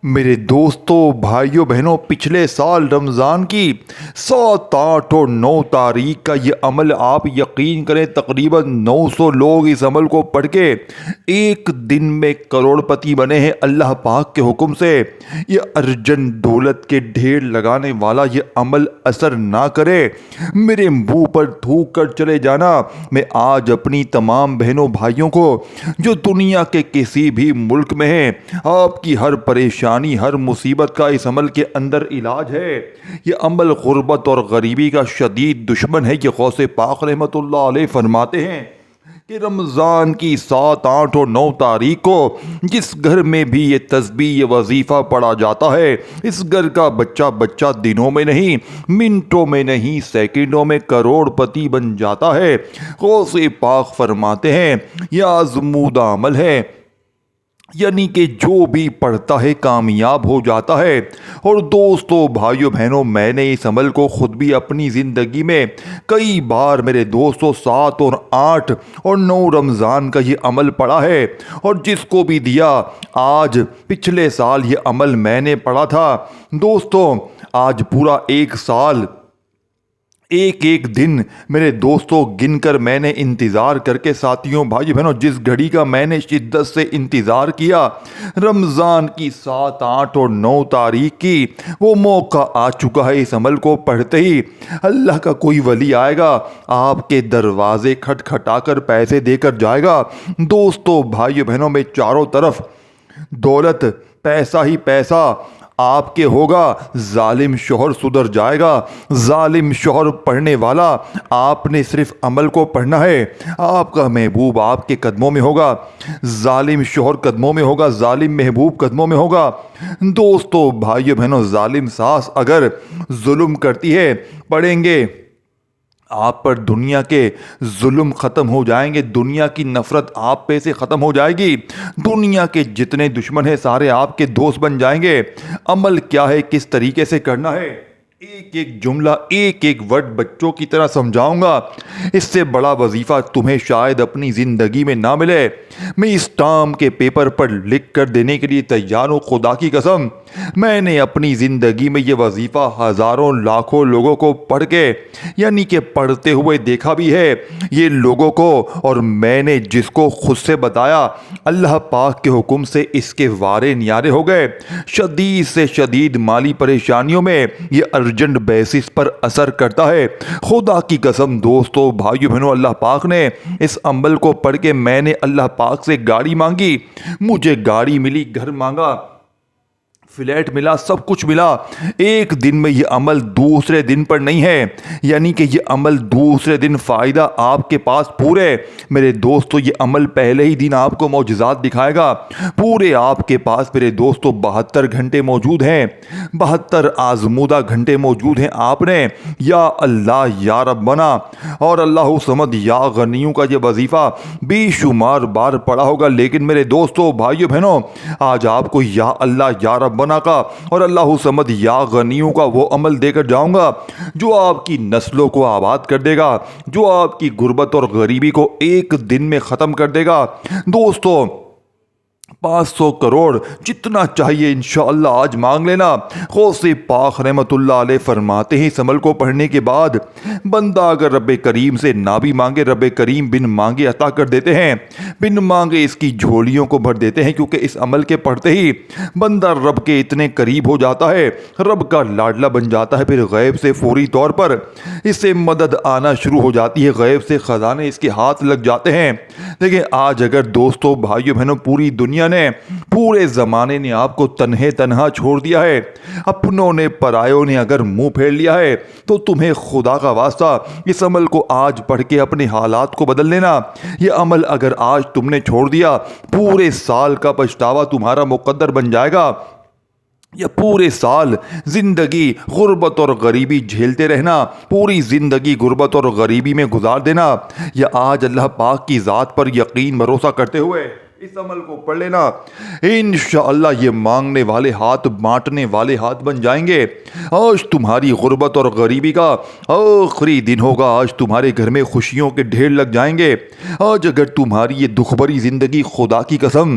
میرے دوستوں بھائیوں بہنوں، پچھلے سال رمضان کی 7، 8 اور 9 تاریخ کا یہ عمل آپ یقین کریں تقریباً 900 لوگ اس عمل کو پڑھ کے ایک دن میں کروڑ پتی بنے ہیں اللہ پاک کے حکم سے۔ یہ ارجن دولت کے ڈھیر لگانے والا یہ عمل اثر نہ کرے، میرے منہ پر تھوک کر چلے جانا۔ میں آج اپنی تمام بہنوں بھائیوں کو جو دنیا کے کسی بھی ملک میں ہیں، آپ کی ہر پریشانی، ہر مصیبت کا اس عمل کے اندر علاج ہے۔ یہ عمل غربت اور غریبی کا شدید دشمن ہے۔ یہ غوث پاک رحمت اللہ علیہ فرماتے ہیں کہ رمضان کی 7، 8 اور 9 تاریخ کو جس گھر میں بھی یہ تسبیح، یہ وظیفہ پڑھا جاتا ہے، اس گھر کا بچہ دنوں میں نہیں، منٹوں میں نہیں، سیکنڈوں میں کروڑ پتی بن جاتا ہے۔ غوث پاک فرماتے ہیں یہ آزمودہ عمل ہے، یعنی کہ جو بھی پڑھتا ہے کامیاب ہو جاتا ہے۔ اور دوستو بھائیو بہنوں، میں نے اس عمل کو خود بھی اپنی زندگی میں کئی بار میرے دوستو 7 اور 8 اور 9 رمضان کا یہ عمل پڑھا ہے، اور جس کو بھی دیا آج پچھلے سال یہ عمل میں نے پڑھا تھا۔ دوستو آج پورا ایک سال، ایک ایک دن میرے دوستوں گن کر میں نے انتظار کر کے، ساتھیوں بھائی بہنوں، جس گھڑی کا میں نے شدت سے انتظار کیا، رمضان کی 7، 8 اور 9 تاریخ کی وہ موقع آ چکا ہے۔ اس عمل کو پڑھتے ہی اللہ کا کوئی ولی آئے گا، آپ کے دروازے کھٹکھٹا کر پیسے دے کر جائے گا۔ دوستوں بھائی بہنوں، میں چاروں طرف دولت، پیسہ ہی پیسہ آپ کے ہوگا، ظالم شوہر سدھر جائے گا۔ ظالم شوہر پڑھنے والا، آپ نے صرف عمل کو پڑھنا ہے، آپ کا محبوب آپ کے قدموں میں ہوگا۔ ظالم شوہر قدموں میں ہوگا، ظالم محبوب قدموں میں ہوگا۔ دوستو بھائیو بہنوں، ظالم ساس اگر ظلم کرتی ہے، پڑھیں گے آپ پر دنیا کے ظلم ختم ہو جائیں گے، دنیا کی نفرت آپ پہ سے ختم ہو جائے گی، دنیا کے جتنے دشمن ہیں سارے آپ کے دوست بن جائیں گے۔ عمل کیا ہے، کس طریقے سے کرنا ہے، ایک ایک جملہ، ایک ایک ورڈ بچوں کی طرح سمجھاؤں گا۔ اس سے بڑا وظیفہ تمہیں شاید اپنی زندگی میں نہ ملے۔ میں اس ٹام کے پیپر پر لکھ کر دینے کے لیے تیار ہوں، خدا کی قسم۔ میں نے اپنی زندگی میں یہ وظیفہ ہزاروں لاکھوں لوگوں کو پڑھ کے، یعنی کہ پڑھتے ہوئے دیکھا بھی ہے یہ لوگوں کو، اور میں نے جس کو خود سے بتایا، اللہ پاک کے حکم سے اس کے وارے نیارے ہو گئے۔ شدید سے شدید مالی پریشانیوں میں یہ ارجنٹ بیسس پر اثر کرتا ہے۔ خدا کی قسم دوستو بھائیو بہنوں، اللہ پاک نے اس عمل کو پڑھ کے، میں نے اللہ پاک سے گاڑی مانگی، مجھے گاڑی ملی، گھر مانگا، فلیٹ ملا، سب کچھ ملا۔ ایک دن میں یہ عمل دوسرے دن پر نہیں ہے، یعنی کہ یہ عمل دوسرے دن فائدہ آپ کے پاس پورے، میرے دوستو یہ عمل پہلے ہی دن آپ کو معجزات دکھائے گا۔ پورے آپ کے پاس میرے دوستو 72 گھنٹے موجود ہیں، 72 آزمودہ گھنٹے موجود ہیں۔ آپ نے یا اللہ یا ربنا اور اللہ صمد یا غنیوں کا یہ وظیفہ بے شمار بار پڑھا ہوگا، لیکن میرے دوستو بھائیو بہنوں، آج آپ کو یا اللہ یا ربنا کا اور اللہ صمد یا غنیوں کا وہ عمل دے کر جاؤں گا جو آپ کی نسلوں کو آباد کر دے گا، جو آپ کی غربت اور غریبی کو ایک دن میں ختم کر دے گا۔ دوستو 500 کروڑ جتنا چاہیے انشاءاللہ آج مانگ لینا۔ غوث پاک رحمت اللہ علیہ فرماتے ہیں اس عمل کو پڑھنے کے بعد بندہ اگر رب کریم سے نہ بھی مانگے، رب کریم بن مانگے عطا کر دیتے ہیں، بن مانگے اس کی جھولیوں کو بھر دیتے ہیں، کیونکہ اس عمل کے پڑھتے ہی بندہ رب کے اتنے قریب ہو جاتا ہے، رب کا لاڈلا بن جاتا ہے۔ پھر غیب سے فوری طور پر اس سے مدد آنا شروع ہو جاتی ہے، غیب سے خزانے اس کے ہاتھ لگ جاتے ہیں۔ دیکھیں آج اگر دوستو بھائیو بہنوں پوری دنیا نے، پورے زمانے نے آپ کو تنہا چھوڑ دیا ہے، اپنوں نے پرایوں نے اگر منہ پھیر لیا ہے، تو تمہیں خدا کا واسطہ اس عمل کو آج پڑھ کے اپنے حالات کو بدل لینا۔ یہ عمل اگر آج تم نے چھوڑ دیا، پورے سال کا پچھتاوا تمہارا مقدر بن جائے گا۔ یا پورے سال زندگی غربت اور غریبی جھیلتے رہنا، پوری زندگی غربت اور غریبی میں گزار دینا، یا آج اللہ پاک کی ذات پر یقین بھروسہ کرتے ہوئے اس عمل کو پڑھ لینا، انشاءاللہ یہ مانگنے والے ہاتھ بانٹنے والے ہاتھ بن جائیں گے۔ آج تمہاری غربت اور غریبی کا آخری دن ہوگا، آج تمہارے گھر میں خوشیوں کے ڈھیر لگ جائیں گے۔ آج اگر تمہاری یہ دکھ بھری زندگی، خدا کی قسم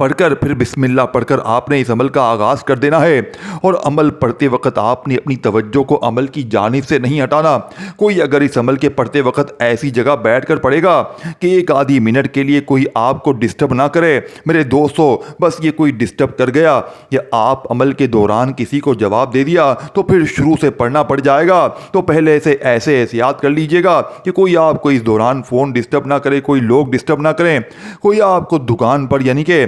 پڑھ کر پھر بسم اللہ پڑھ کر آپ نے اس عمل کا آغاز کر دینا ہے، اور عمل پڑھتے وقت آپ نے اپنی توجہ کو عمل کی جانب سے نہیں ہٹانا۔ کوئی اگر اس عمل کے پڑھتے وقت ایسی جگہ بیٹھ کر پڑھے گا کہ ایک آدھی منٹ کے لیے کوئی آپ کو ڈسٹرب نہ کرے، میرے دوستو بس یہ کوئی ڈسٹرب کر گیا یا آپ عمل کے دوران کسی کو جواب دے دیا تو پھر شروع سے پڑھنا پڑ جائے گا۔ تو پہلے سے ایسے احتیاط کر لیجئے گا کہ کوئی آپ کو اس دوران فون ڈسٹرب نہ کرے، کوئی لوگ ڈسٹرب نہ کریں، کوئی آپ کو دکان پر، یعنی کہ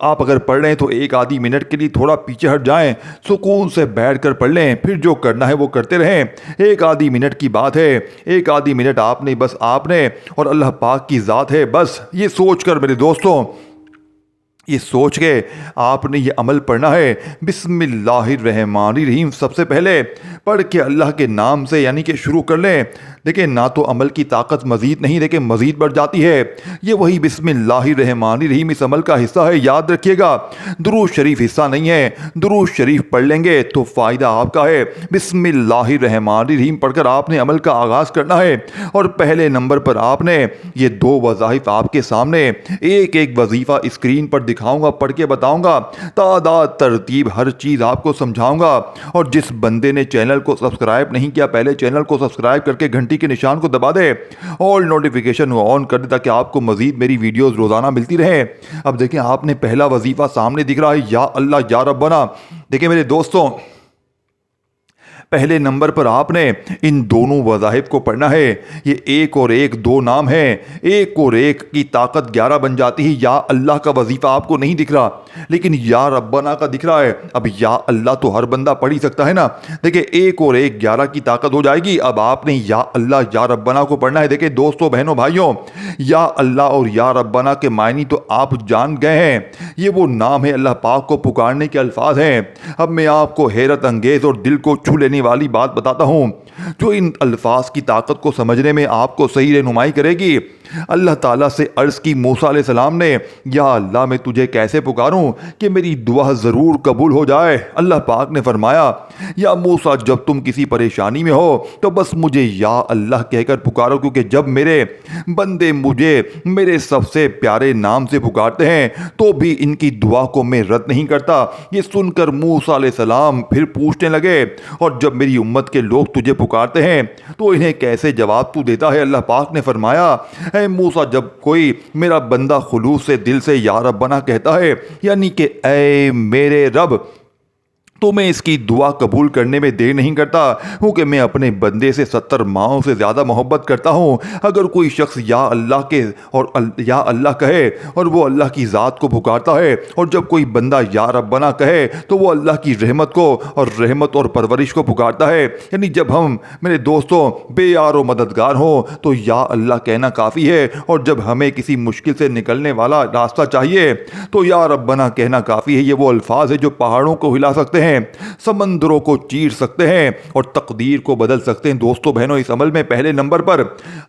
آپ اگر پڑھ رہے ہیں تو ایک آدھی منٹ کے لیے تھوڑا پیچھے ہٹ جائیں، سکون سے بیٹھ کر پڑھ لیں، پھر جو کرنا ہے وہ کرتے رہیں۔ ایک آدھی منٹ کی بات ہے، ایک آدھی منٹ آپ نے اور اللہ پاک کی ذات ہے، بس یہ سوچ کر میرے دوستوں، یہ سوچ کے آپ نے یہ عمل پڑھنا ہے۔ بسم اللہ الرحمن الرحیم سب سے پہلے پڑھ کے اللہ کے نام سے یعنی کہ شروع کر لیں۔ دیکھیں نہ تو عمل کی طاقت مزید نہیں، دیکھیں مزید بڑھ جاتی ہے۔ یہ وہی بسم اللہ الرحمن الرحیم اس عمل کا حصہ ہے، یاد رکھیے گا۔ درود شریف حصہ نہیں ہے، درود شریف پڑھ لیں گے تو فائدہ آپ کا ہے۔ بسم اللہ الرحمن الرحیم پڑھ کر آپ نے عمل کا آغاز کرنا ہے، اور پہلے نمبر پر آپ نے یہ 2 وظائف آپ کے سامنے، ایک ایک وظیفہ اسکرین پر دکھاؤں گا، پڑھ کے بتاؤں گا، تعداد ترتیب ہر چیز آپ کو سمجھاؤں گا۔ اور جس بندے نے چینل کو سبسکرائب نہیں کیا، پہلے چینل کو سبسکرائب کر کے گھنٹی کے نشان کو دبا دے، آل نوٹیفیکیشن کو آن کر دے تاکہ آپ کو مزید میری ویڈیوز روزانہ ملتی رہے۔ اب دیکھیں آپ نے پہلا وظیفہ سامنے دکھ رہا ہے، یا اللہ یا ربنا۔ دیکھیں میرے دوستوں پہلے نمبر پر آپ نے ان دونوں وظائف کو پڑھنا ہے۔ یہ ایک اور ایک 2 نام ہیں، ایک اور ایک کی طاقت 11 بن جاتی ہے۔ یا اللہ کا وظیفہ آپ کو نہیں دکھ رہا لیکن یا ربنا کا دکھ رہا ہے۔ اب یا اللہ تو ہر بندہ پڑھ ہی سکتا ہے نا۔ دیکھیں ایک اور ایک 11 کی طاقت ہو جائے گی۔ اب آپ نے یا اللہ یا ربنا کو پڑھنا ہے۔ دیکھیں دوستوں بہنوں بھائیوں، یا اللہ اور یا ربنا کے معنی تو آپ جان گئے ہیں، یہ وہ نام ہے، اللہ پاک کو پکارنے کے الفاظ ہیں۔ اب میں آپ کو حیرت انگیز اور دل کو چھو لینے والی بات بتاتا ہوں جو ان الفاظ کی طاقت کو سمجھنے میں آپ کو صحیح رہنمائی کرے گی۔ اللہ تعالیٰ سے عرض کی موسیٰ علیہ السلام نے، یا اللہ میں تجھے کیسے پکاروں کہ میری دعا ضرور قبول ہو جائے۔ اللہ پاک نے فرمایا، یا موسیٰ جب تم کسی پریشانی میں ہو تو بس مجھے یا اللہ کہہ کر پکارو، کیونکہ جب میرے بندے مجھے میرے سب سے پیارے نام سے پکارتے ہیں تو بھی ان کی دعا کو میں رد نہیں کرتا۔ یہ سن کر موسیٰ علیہ السلام پھر پوچھنے لگے، اور جب میری امت کے لوگ تجھے پکارتے ہیں تو انہیں کیسے جواب تو دیتا ہے؟ اللہ پاک نے فرمایا، اے موسیٰ جب کوئی میرا بندہ خلوص سے دل سے یا ربنا کہتا ہے، یعنی کہ اے میرے رب، تو میں اس کی دعا قبول کرنے میں دیر نہیں کرتا، کیونکہ میں اپنے بندے سے 70 ماؤں سے زیادہ محبت کرتا ہوں۔ اگر کوئی شخص یا اللہ کہے اور وہ اللہ کی ذات کو پکارتا ہے، اور جب کوئی بندہ یا ربنا کہے تو وہ اللہ کی رحمت کو اور رحمت اور پرورش کو پکارتا ہے۔ یعنی جب ہم میرے دوستوں بے یار و مددگار ہوں تو یا اللہ کہنا کافی ہے، اور جب ہمیں کسی مشکل سے نکلنے والا راستہ چاہیے تو یا ربنا کہنا کافی ہے۔ یہ وہ الفاظ ہے جو پہاڑوں کو ہلا سکتے ہیں، سمندروں کو چیر سکتے ہیں اور تقدیر کو بدل سکتے ہیں۔ دوستو بہنوں اس عمل میں پہلے نمبر پر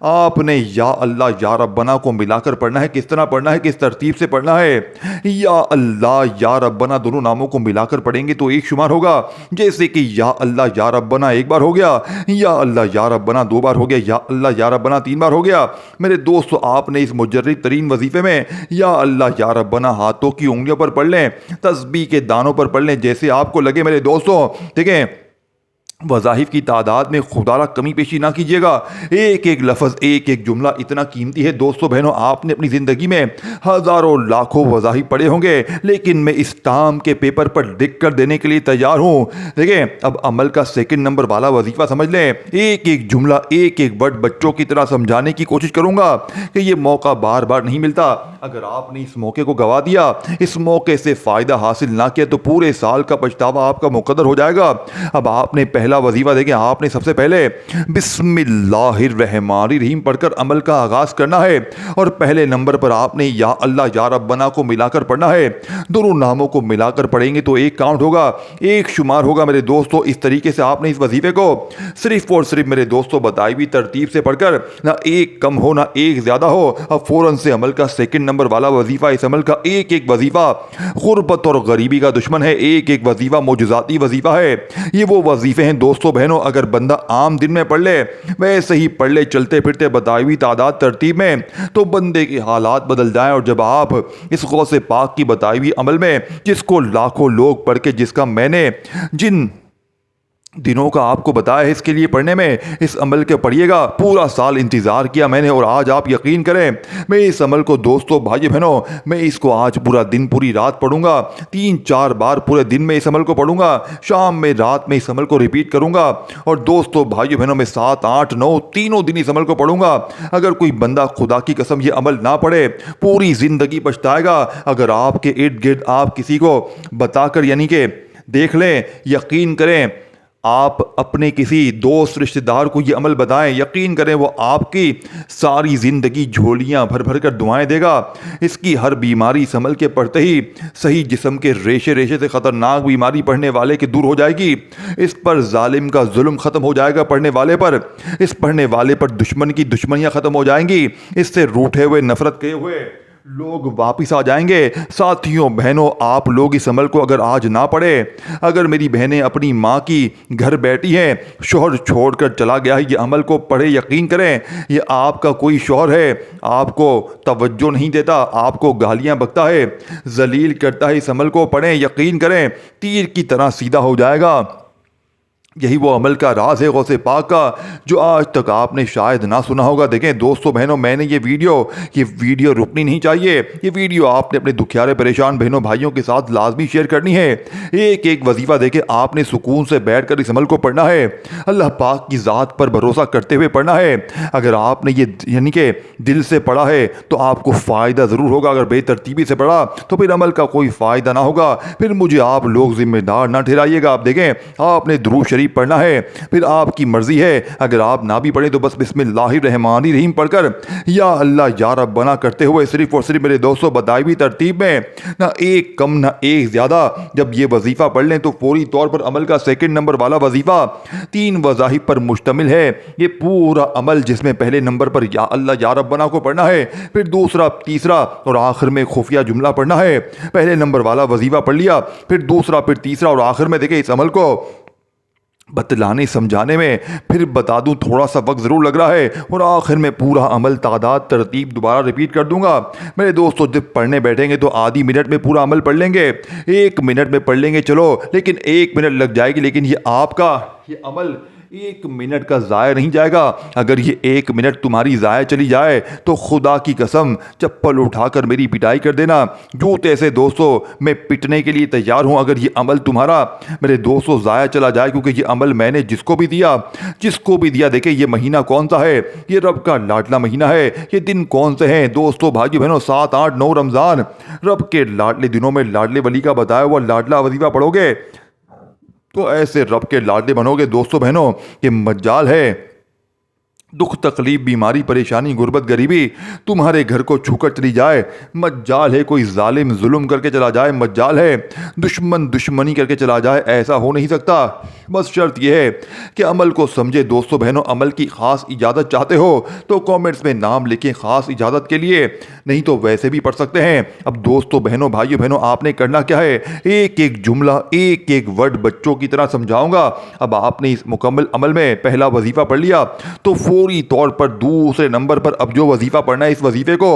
آپ نے یا اللہ یا ربنا کو ملا کر پڑھنا ہے۔ کس طرح پڑھنا ہے، کس ترتیب سے پڑھنا ہے؟ یا اللہ یا ربنا دونوں ناموں کو ملا کر پڑھیں گے تو ایک شمار ہوگا، جیسے کہ یا اللہ یا ربنا 1 بار ہو گیا، یا اللہ یا ربنا 2 بار ہو گیا، یا اللہ یا ربنا 3 بار ہو گیا۔ میرے دوستو آپ نے اس مجرد ترین وظیفے میں یا اللہ یا ربنا ہاتھوں کی انگلیوں پر پڑھ لیں، تسبیح کے دانوں پر پڑھ لیں، جیسے آپ کو لگے۔ میرے دوستوں دیکھیں وظائف کی تعداد میں خدا را کمی پیشی نہ کیجیے گا، ایک ایک لفظ ایک ایک جملہ اتنا قیمتی ہے۔ دوستو بہنوں آپ نے اپنی زندگی میں ہزاروں لاکھوں وظائف پڑھے ہوں گے، لیکن میں اس ٹام کے پیپر پر لکھ کر دینے کے لیے تیار ہوں۔ دیکھیں اب عمل کا 2 نمبر والا وظیفہ سمجھ لیں، ایک ایک جملہ ایک ایک ورڈ بچوں کی طرح سمجھانے کی کوشش کروں گا کہ یہ موقع بار بار نہیں ملتا۔ اگر آپ نے اس موقع کو گوا دیا، اس موقع سے فائدہ حاصل نہ کیا تو پورے سال کا پچھتاوا آپ کا مقدر ہو جائے گا۔ اب آپ نے پہلا وظیفہ دیکھیں، آپ نے سب سے پہلے بسم اللہ الرحمن الرحیم پڑھ کر عمل کا آغاز کرنا ہے، اور پہلے نمبر پر آپ نے یا اللہ یا ربنا کو ملا کر پڑھنا ہے۔ دونوں ناموں کو ملا کر پڑھیں گے تو ایک کاؤنٹ ہوگا، ایک شمار ہوگا۔ میرے دوستو اس طریقے سے آپ نے اس وظیفے کو صرف اور صرف میرے دوستو بتائی ہوئی ترتیب سے پڑھ کر، نہ ایک کم ہو نہ ایک زیادہ ہو۔ اب فوراً سے عمل کا 2 نمبر والا وظیفہ، اس عمل کا ایک ایک وظیفہ غربت اور غریبی کا دشمن ہے، ایک ایک وظیفہ معجزاتی وظیفہ ہے۔ یہ وہ وظیفے ہیں دوستوں بہنوں اگر بندہ عام دن میں پڑھ لے ویسے ہی پڑھ لے چلتے پھرتے بتائی ہوئی تعداد ترتیب میں تو بندے کے حالات بدل جائیں. اور جب آپ اس غوث پاک کی بتائی ہوئی عمل میں جس کو لاکھوں لوگ پڑھ کے جس کا میں نے جن دنوں کا آپ کو بتایا ہے اس کے لیے پڑھنے میں اس عمل کے پڑھیے گا پورا سال انتظار کیا میں نے اور آج آپ یقین کریں میں اس عمل کو دوستوں بھائی بہنوں میں اس کو آج پورا دن پوری رات پڑھوں گا 3-4 بار پورے دن میں اس عمل کو پڑھوں گا شام میں رات میں اس عمل کو ریپیٹ کروں گا اور دوستوں بھائی بہنوں میں 7 8 9 تینوں دن اس عمل کو پڑھوں گا. اگر کوئی بندہ خدا کی قسم یہ عمل نہ پڑھے پوری زندگی پچھتائے گا. اگر آپ کے ارد گرد آپ کسی کو بتا کر یعنی کہ دیکھ لیں یقین کریں آپ اپنے کسی دوست رشتہ دار کو یہ عمل بتائیں یقین کریں وہ آپ کی ساری زندگی جھولیاں بھر بھر کر دعائیں دے گا. اس کی ہر بیماری اس عمل کے پڑھتے ہی صحیح جسم کے ریشے ریشے سے خطرناک بیماری پڑھنے والے کی دور ہو جائے گی. اس پر ظالم کا ظلم ختم ہو جائے گا پڑھنے والے پر. اس پڑھنے والے پر دشمن کی دشمنیاں ختم ہو جائیں گی. اس سے روٹھے ہوئے نفرت کیے ہوئے لوگ واپس آ جائیں گے. ساتھیوں بہنوں آپ لوگ اس عمل کو اگر آج نہ پڑھے اگر میری بہنیں اپنی ماں کی گھر بیٹھی ہیں شوہر چھوڑ کر چلا گیا ہے یہ عمل کو پڑھے یقین کریں یہ آپ کا کوئی شوہر ہے آپ کو توجہ نہیں دیتا آپ کو گالیاں بکتا ہے ذلیل کرتا ہے اس عمل کو پڑھیں یقین کریں تیر کی طرح سیدھا ہو جائے گا. یہی وہ عمل کا راز ہے غوث پاک کا جو آج تک آپ نے شاید نہ سنا ہوگا. دیکھیں دوستوں بہنوں میں نے یہ ویڈیو رکنی نہیں چاہیے. یہ ویڈیو آپ نے اپنے دکھیارے پریشان بہنوں بھائیوں کے ساتھ لازمی شیئر کرنی ہے. ایک وظیفہ دیکھیں آپ نے سکون سے بیٹھ کر اس عمل کو پڑھنا ہے اللہ پاک کی ذات پر بھروسہ کرتے ہوئے پڑھنا ہے. اگر آپ نے یہ یعنی کہ دل سے پڑھا ہے تو آپ کو فائدہ ضرور ہوگا. اگر بے ترتیبی سے پڑھا تو پھر عمل کا کوئی فائدہ نہ ہوگا. پھر مجھے آپ لوگ ذمہ دار نہ ٹھہرائیے گا. آپ دیکھیں آپ نے درود شریف پڑھنا ہے پھر آپ کی مرضی ہے اگر آپ نہ بھی پڑھیں تو بس بسم اللہ الرحمن الرحیم پڑھ کر یا اللہ یا رب بنا کرتے ہوئے صرف اور صرف میرے دوستوں بتائی ہوئی ترتیب میں نہ ایک کم نہ ایک زیادہ جب یہ وظیفہ پڑھ لیں تو فوری طور پر عمل کا 2 نمبر والا وظیفہ 3 وظائف پر مشتمل ہے. یہ پورا عمل جس میں پہلے نمبر پر یا اللہ یا رب بنا کو پڑھنا ہے پھر دوسرا تیسرا اور آخر میں خفیہ جملہ پڑھنا ہے. پہلے نمبر والا وظیفہ پڑھ لیا پھر دوسرا پھر تیسرا اور آخر میں دیکھیں اس عمل کو بتلانے سمجھانے میں پھر بتا دوں تھوڑا سا وقت ضرور لگ رہا ہے اور آخر میں پورا عمل تعداد ترتیب دوبارہ ریپیٹ کر دوں گا. میرے دوستو جب پڑھنے بیٹھیں گے تو آدھی منٹ میں پورا عمل پڑھ لیں گے 1 منٹ میں پڑھ لیں گے چلو لیکن 1 منٹ لگ جائے گی لیکن یہ آپ کا یہ عمل 1 منٹ کا ضائع نہیں جائے گا. اگر یہ 1 منٹ تمہاری ضائع چلی جائے تو خدا کی قسم چپل اٹھا کر میری پٹائی کر دینا. جوتے سے دوستو میں پٹنے کے لیے تیار ہوں اگر یہ عمل تمہارا میرے دوستو ضائع چلا جائے کیونکہ یہ عمل میں نے جس کو بھی دیا دیکھیں یہ مہینہ کون سا ہے یہ رب کا لاڈلا مہینہ ہے. یہ دن کون سے ہیں دوستو بھائی بہنوں 7 8 9 رمضان رب کے لاڈلے دنوں میں لاڈلے ولی کا بتایا ہوا لاڈلا وظیفہ پڑھو گے تو ایسے رب کے لاڈلے بنو گے. دوستو بہنوں یہ مجال ہے دکھ تکلیف بیماری پریشانی غربت غریبی تمہارے گھر کو چھو کر چلی جائے مجال ہے کوئی ظالم ظلم کر کے چلا جائے مجال ہے دشمن دشمنی کر کے چلا جائے ایسا ہو نہیں سکتا. بس شرط یہ ہے کہ عمل کو سمجھے. دوستو بہنوں عمل کی خاص اجازت چاہتے ہو تو کامنٹس میں نام لکھیں خاص اجازت کے لیے نہیں تو ویسے بھی پڑھ سکتے ہیں. اب دوستو بہنوں بھائیو بہنوں آپ نے کرنا کیا ہے ایک جملہ ایک ورڈ بچوں کی طرح سمجھاؤں گا. اب آپ نے اس مکمل عمل میں پہلا وظیفہ پڑھ لیا تو فوری طور پر دوسرے نمبر پر اب جو وظیفہ پڑھنا ہے اس وظیفے کو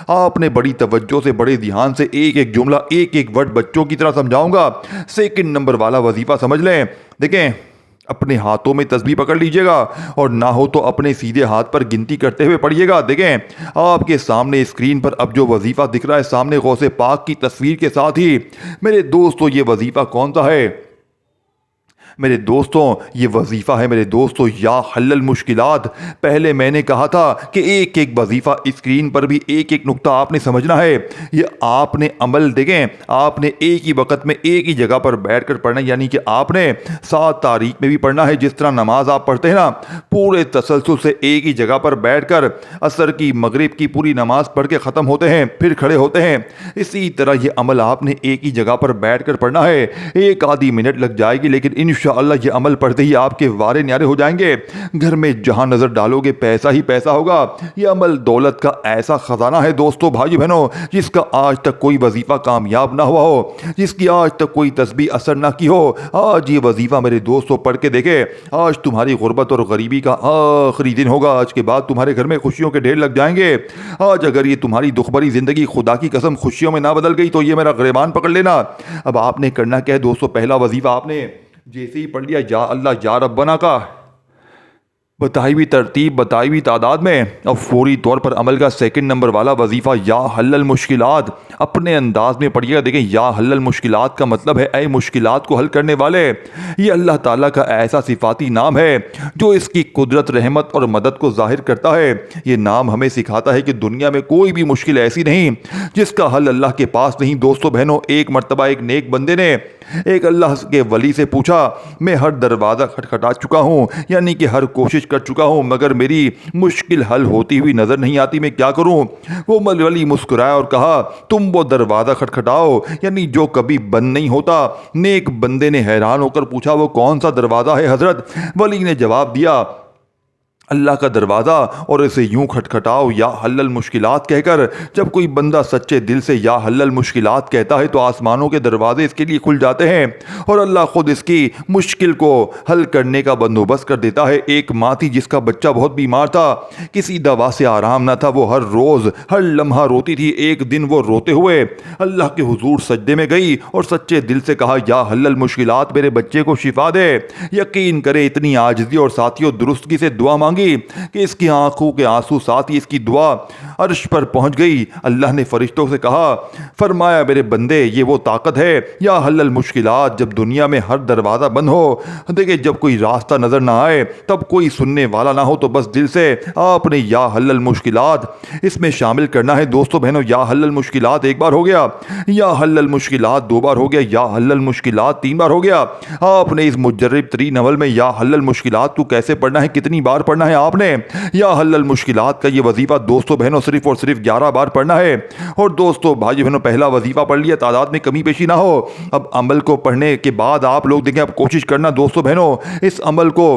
آپ نے بڑی توجہ سے بڑے دھیان سے ایک جملہ ایک ورڈ بچوں کی طرح سمجھاؤں گا. 2 نمبر والا وظیفہ سمجھ لیں. دیکھیں اپنے ہاتھوں میں تسبیح پکڑ لیجئے گا اور نہ ہو تو اپنے سیدھے ہاتھ پر گنتی کرتے ہوئے پڑھیے گا. دیکھیں آپ کے سامنے اسکرین پر اب جو وظیفہ دکھ رہا ہے سامنے غوث پاک کی تصویر کے ساتھ ہی میرے دوستو یہ وظیفہ کون سا ہے میرے دوستوں یہ وظیفہ ہے میرے دوستو یا حل المشکلات. پہلے میں نے کہا تھا کہ ایک وظیفہ اسکرین پر بھی ایک نقطہ آپ نے سمجھنا ہے. یہ آپ نے عمل دیکھیں آپ نے ایک ہی وقت میں ایک ہی جگہ پر بیٹھ کر پڑھنا یعنی کہ آپ نے 7 تاریخ میں بھی پڑھنا ہے جس طرح نماز آپ پڑھتے ہیں نا پورے تسلسل سے ایک ہی جگہ پر بیٹھ کر عصر کی مغرب کی پوری نماز پڑھ کے ختم ہوتے ہیں پھر کھڑے ہوتے ہیں. اسی طرح یہ عمل آپ نے ایک ہی جگہ پر بیٹھ کر پڑھنا ہے. 1 آدھی منٹ لگ جائے گی لیکن انشاءاللہ یہ عمل پڑھتے ہی آپ کے وارے نیارے ہو جائیں گے. گھر میں جہاں نظر ڈالو گے پیسہ ہی پیسہ ہوگا. یہ عمل دولت کا ایسا خزانہ ہے دوستو بھائی بہنوں جس کا آج تک کوئی وظیفہ کامیاب نہ ہوا ہو, جس کی آج تک کوئی تسبیح اثر نہ کی ہو. آج یہ وظیفہ میرے دوستو پڑھ کے دیکھے. آج تمہاری غربت اور غریبی کا آخری دن ہوگا. آج کے بعد تمہارے گھر میں خوشیوں کے ڈھیر لگ جائیں گے. آج اگر یہ تمہاری دکھ بھری زندگی خدا کی قسم خوشیوں میں نہ بدل گئی تو یہ میرا گریبان پکڑ لینا. اب آپ نے کرنا کیا ہے دوستو, پہلا وظیفہ آپ نے جیسے ہی پڑھ لیا یا اللہ یا ربنا کا بتائی ہوئی ترتیب بتائی ہوئی تعداد میں, اب فوری طور پر عمل کا سیکنڈ نمبر والا وظیفہ یا حل المشکلات اپنے انداز میں پڑھیے گا. دیکھیں یا حل المشکلات کا مطلب ہے اے مشکلات کو حل کرنے والے. یہ اللہ تعالیٰ کا ایسا صفاتی نام ہے جو اس کی قدرت رحمت اور مدد کو ظاہر کرتا ہے. یہ نام ہمیں سکھاتا ہے کہ دنیا میں کوئی بھی مشکل ایسی نہیں جس کا حل اللہ کے پاس نہیں. دوستو بہنوں, ایک مرتبہ ایک نیک بندے نے ایک اللہ کے ولی سے پوچھا, میں ہر دروازہ کھٹکھٹا چکا ہوں, یعنی کہ ہر کوشش کر چکا ہوں, مگر میری مشکل حل ہوتی ہوئی نظر نہیں آتی, میں کیا کروں؟ وہ ولی مسکرایا اور کہا, تم وہ دروازہ کھٹکھٹاؤ, یعنی جو کبھی بند نہیں ہوتا. نیک بندے نے حیران ہو کر پوچھا, وہ کون سا دروازہ ہے حضرت؟ ولی نے جواب دیا, اللہ کا دروازہ, اور اسے یوں کھٹکھٹاؤ یا حل المشکلات کہہ کر. جب کوئی بندہ سچے دل سے یا حل المشکلات کہتا ہے تو آسمانوں کے دروازے اس کے لیے کھل جاتے ہیں اور اللہ خود اس کی مشکل کو حل کرنے کا بندوبست کر دیتا ہے. ایک ماں تھی جس کا بچہ بہت بیمار تھا, کسی دوا سے آرام نہ تھا, وہ ہر روز ہر لمحہ روتی تھی. ایک دن وہ روتے ہوئے اللہ کے حضور سجدے میں گئی اور سچے دل سے کہا, یا حل المشکلات میرے بچے کو شفا دے. یقین کرے اتنی عاجزی اور ساتھیوں درستگی سے دعا مانگی کہ اس کی آنکھوں کے آنسو ساتھ ہی اس کی دعا عرش پر پہنچ گئی. اللہ نے فرشتوں سے کہا, فرمایا میرے بندے یہ وہ طاقت ہے یا حل المشکلات جب دنیا میں ہر دروازہ بند ہو. دیکھیں جب کوئی راستہ نظر نہ آئے, تب کوئی سننے والا نہ ہو, تو بس دل سے آپ نے یا حل المشکلات اس میں شامل کرنا ہے. دوستو بہنوں, یا حل المشکلات ایک بار ہو گیا, یا حل المشکلات دو بار ہو گیا, یا حل المشکلات تین بار ہو گیا. آپ نے اس مجرب ترین عمل میں یا حل المشکلات کو کیسے پڑھنا ہے, کتنی بار پڑھنا ہے آپ نے یا حل المشکلات کا یہ وظیفہ دوستو بہنوں صرف اور صرف 11 بار پڑھنا ہے. اور دوستو بھائی بہنوں, پہلا وظیفہ پڑھ لیا, تعداد میں کمی بیشی نہ ہو. اب عمل کو پڑھنے کے بعد آپ لوگ دیکھیں, اب کوشش کرنا دوستو بہنوں اس عمل کو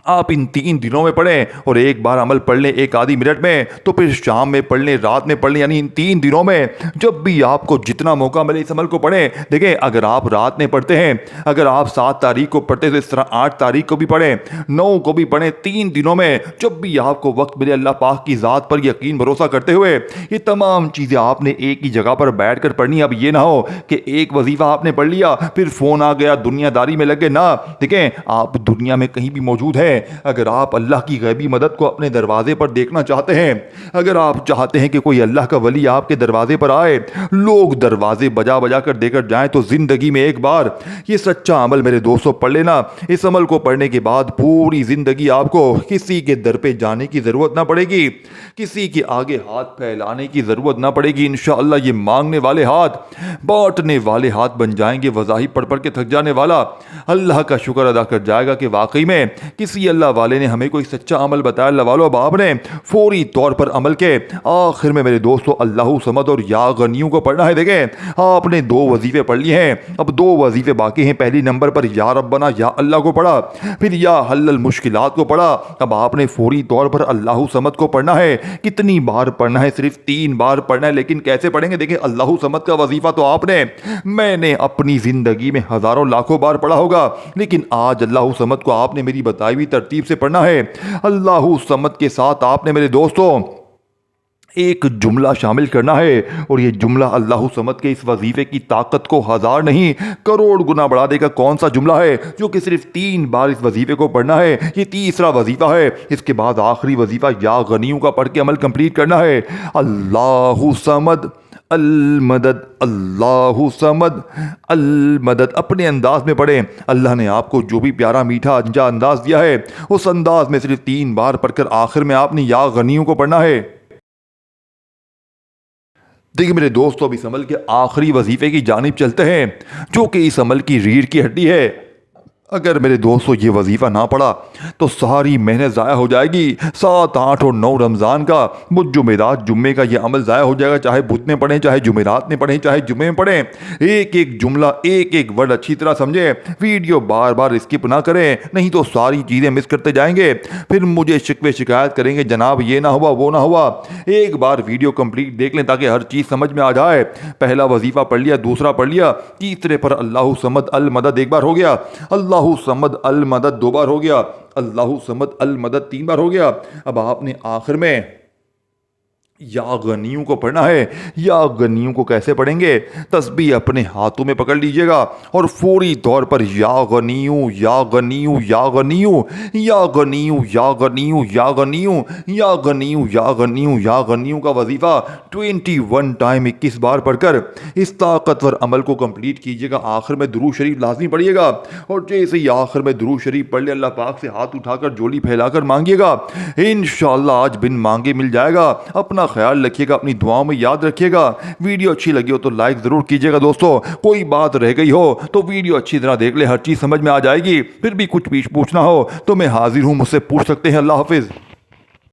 آپ ان 3 دنوں میں پڑھیں, اور ایک بار عمل پڑھ لیں ایک آدھی منٹ میں, تو پھر شام میں پڑھ لیں, رات میں پڑھ لیں, یعنی ان 3 دنوں میں جب بھی آپ کو جتنا موقع ملے اس عمل کو پڑھیں. دیکھیں اگر آپ رات میں پڑھتے ہیں, اگر آپ 7 تاریخ کو پڑھتے ہیں تو اس طرح 8 تاریخ کو بھی پڑھیں, 9 کو بھی پڑھیں. 3 دنوں میں جب بھی آپ کو وقت ملے, اللہ پاک کی ذات پر یقین بھروسہ کرتے ہوئے یہ تمام چیزیں آپ نے ایک ہی جگہ پر بیٹھ کر پڑھنی. اب یہ نہ ہو کہ ایک وظیفہ آپ نے پڑھ لیا پھر فون آ گیا, دنیا داری میں لگ گئے. نہ, دیکھیں آپ دنیا میں کہیں بھی موجود ہیں, اگر آپ اللہ کی غیبی مدد کو اپنے دروازے پر دیکھنا چاہتے ہیں, اگر آپ چاہتے ہیں کہ کوئی اللہ کا ولی آپ کے دروازے پر آئے, لوگ دروازے بجا بجا کر دے کر جائیں, تو زندگی میں ایک بار یہ سچا عمل میرے دوستوں پڑھ لینا. اس عمل کو پڑھنے کے بعد پوری زندگی آپ کو کسی کے در پہ جانے کی ضرورت نہ پڑے گی, کسی کے آگے ہاتھ پھیلانے کی ضرورت نہ پڑے گی. انشاءاللہ یہ مانگنے والے ہاتھ بانٹنے والے ہاتھ بن جائیں گے. وظائف پڑھ پڑھ کے تھک جانے والا اللہ کا شکر ادا کر جائے گا کہ واقعی میں کسی اللہ والے نے ہمیں کوئی سچا عمل بتایا. اللہ والو, اب آپ نے فوری طور پر عمل کے آخر میں میرے دوستو اللہ صمد اور یا غنیوں کو پڑھنا ہے. دیکھیں آپ نے 2 وظیفے پڑھ لیے ہیں, اب 2 وظیفے باقی ہیں. پہلی نمبر پر یا ربنا یا اللہ کو پڑھا, پھر یا حل المشکلات کو پڑھا. اب آپ نے فوری طور پر اللہ صمد کو پڑھنا ہے. کتنی بار پڑھنا ہے؟ صرف 3 بار پڑھنا ہے. لیکن کیسے پڑھیں گے؟ دیکھیں اللہ صمد کا وظیفہ تو میں نے اپنی زندگی میں ہزاروں لاکھوں بار پڑھا ہوگا, لیکن آج اللہ صمد کو آپ نے میری بتائی ہوئی ترتیب سے پڑھنا ہے. اللہ صمد کے ساتھ آپ نے میرے دوستوں ایک جملہ شامل کرنا ہے, اور یہ جملہ اللہ صمد کے اس وظیفے کی طاقت کو 1000 نہیں کروڑ گنا بڑھا دے گا. کون سا جملہ ہے جو کہ صرف 3 بار اس وظیفے کو پڑھنا ہے؟ یہ تیسرا وظیفہ ہے. اس کے بعد آخری وظیفہ یا غنیوں کا پڑھ کے عمل کمپلیٹ کرنا ہے. اللہ صمد المدد, اللہ صمد المدد. اپنے انداز میں پڑھیں. اللہ نے آپ کو جو بھی پیارا میٹھا انجا انداز دیا ہے, اس انداز میں صرف 3 بار پڑھ کر آخر میں آپ نے یا غنیوں کو پڑھنا ہے. دیکھیں میرے دوستو, اب اس عمل کے آخری وظیفے کی جانب چلتے ہیں جو کہ اس عمل کی ریڑھ کی ہڈی ہے. اگر میرے دوستوں یہ وظیفہ نہ پڑا تو ساری محنت ضائع ہو جائے گی۔ 7، 8 اور 9 رمضان کا وہ جمعرات جمعے کا یہ عمل ضائع ہو جائے گا، چاہے بدھ میں پڑھیں، چاہے جمعرات میں پڑھیں، چاہے جمعے میں پڑھیں۔ ایک ایک جملہ، ایک ایک ورڈ اچھی طرح سمجھیں، ویڈیو بار بار اسکپ نہ کریں، نہیں تو ساری چیزیں مس کرتے جائیں گے، پھر مجھے شکوے شکایت کریں گے جناب یہ نہ ہوا وہ نہ ہوا۔ ایک بار ویڈیو کمپلیٹ دیکھ لیں تاکہ ہر چیز سمجھ میں آ جائے۔ پہلا وظیفہ پڑھ لیا، دوسرا پڑھ لیا، تیسرے پر اللہ صمد المدد ایک بار ہو گیا، اللہ صمد المدد 2 بار ہو گیا، اللہ صمد المدد 3 بار ہو گیا۔ اب آپ نے آخر میں یا غنیوں کو پڑھنا ہے۔ یا غنیوں کو کیسے پڑھیں گے؟ تسبیح اپنے ہاتھوں میں پکڑ لیجئے گا اور فوری طور پر یا غنیوں یا غنیوں یا غنیوں یا غنیوں یا غنیوں یا غنیوں یا غنیوں یا غنیوں یا غنیوں کا وظیفہ 21 ٹائم 21 بار پڑھ کر اس طاقتور عمل کو کمپلیٹ کیجئے گا۔ آخر میں درود شریف لازمی پڑھیے گا، اور جیسے ہی آخر میں درود شریف پڑھ لے اللہ پاک سے ہاتھ اٹھا کر جولی پھیلا کر مانگیے گا، انشاءاللہ آج بن مانگے مل جائے گا۔ اپنا خیال رکھیے گا، اپنی دعاؤں میں یاد رکھیے گا۔ ویڈیو اچھی لگی ہو تو لائک ضرور کیجیے گا دوستو، کوئی بات رہ گئی ہو تو ویڈیو اچھی طرح دیکھ لے، ہر چیز سمجھ میں آ جائے گی۔ پھر بھی کچھ پوچھنا ہو تو میں حاضر ہوں، مجھ سے پوچھ سکتے ہیں۔ اللہ حافظ۔